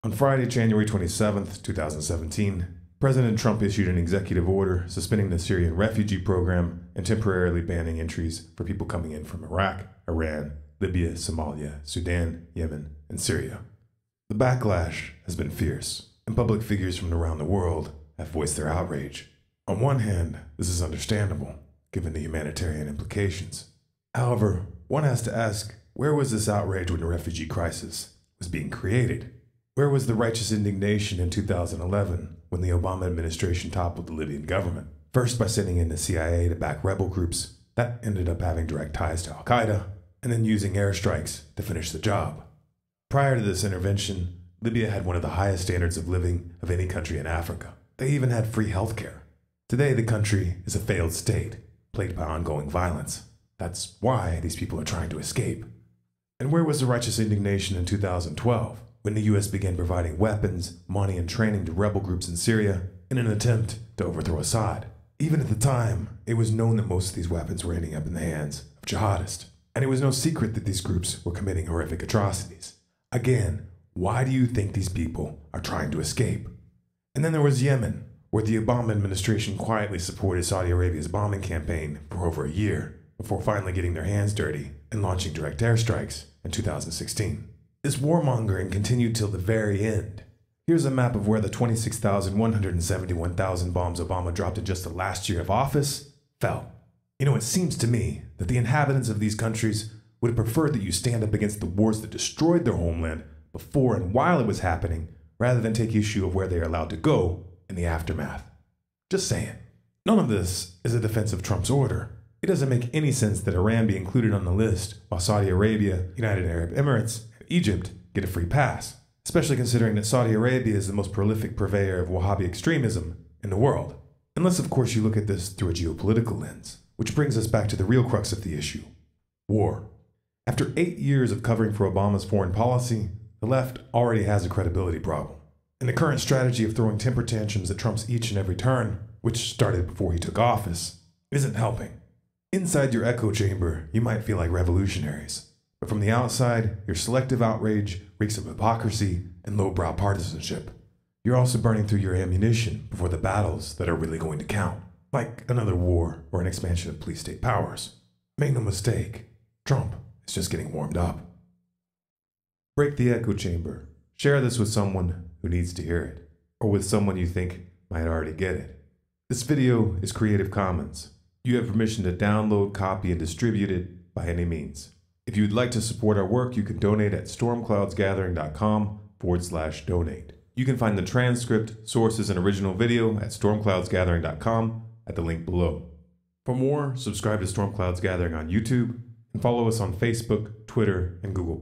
On Friday, January 27th, 2017, President Trump issued an executive order suspending the Syrian refugee program and temporarily banning entries for people coming in from Iraq, Iran, Libya, Somalia, Sudan, Yemen, and Syria. The backlash has been fierce, and public figures from around the world have voiced their outrage. On one hand, this is understandable, given the humanitarian implications. However, one has to ask, where was this outrage when the refugee crisis was being created? Where was the righteous indignation in 2011 when the Obama administration toppled the Libyan government? First by sending in the CIA to back rebel groups that ended up having direct ties to Al-Qaeda, and then using airstrikes to finish the job. Prior to this intervention, Libya had one of the highest standards of living of any country in Africa. They even had free healthcare. Today, the country is a failed state, plagued by ongoing violence. That's why these people are trying to escape. And where was the righteous indignation in 2012, when the US began providing weapons, money, and training to rebel groups in Syria in an attempt to overthrow Assad? Even at the time, it was known that most of these weapons were ending up in the hands of jihadists. And it was no secret that these groups were committing horrific atrocities. Again, why do you think these people are trying to escape? And then there was Yemen, where the Obama administration quietly supported Saudi Arabia's bombing campaign for over a year, before finally getting their hands dirty and launching direct airstrikes in 2016. This warmongering continued till the very end. Here's a map of where the 26,171,000 bombs Obama dropped in just the last year of office fell. You know, it seems to me that the inhabitants of these countries would have preferred that you stand up against the wars that destroyed their homeland before and while it was happening, rather than take issue of where they are allowed to go in the aftermath. Just saying. None of this is a defense of Trump's order. It doesn't make any sense that Iran be included on the list, while Saudi Arabia, United Arab Emirates, and Egypt get a free pass, especially considering that Saudi Arabia is the most prolific purveyor of Wahhabi extremism in the world. Unless, of course, you look at this through a geopolitical lens, which brings us back to the real crux of the issue: war. After 8 years of covering for Obama's foreign policy, the left already has a credibility problem. And the current strategy of throwing temper tantrums at Trump's each and every turn, which started before he took office, isn't helping. Inside your echo chamber, you might feel like revolutionaries, but from the outside, your selective outrage reeks of hypocrisy and lowbrow partisanship. You're also burning through your ammunition before the battles that are really going to count, like another war or an expansion of police state powers. Make no mistake, Trump is just getting warmed up. Break the echo chamber. Share this with someone who needs to hear it, or with someone you think might already get it. This video is Creative Commons. You have permission to download, copy, and distribute it by any means. If you would like to support our work, you can donate at stormcloudsgathering.com/donate. You can find the transcript, sources, and original video at stormcloudsgathering.com at the link below. For more, subscribe to Storm Clouds Gathering on YouTube and follow us on Facebook, Twitter, and Google+.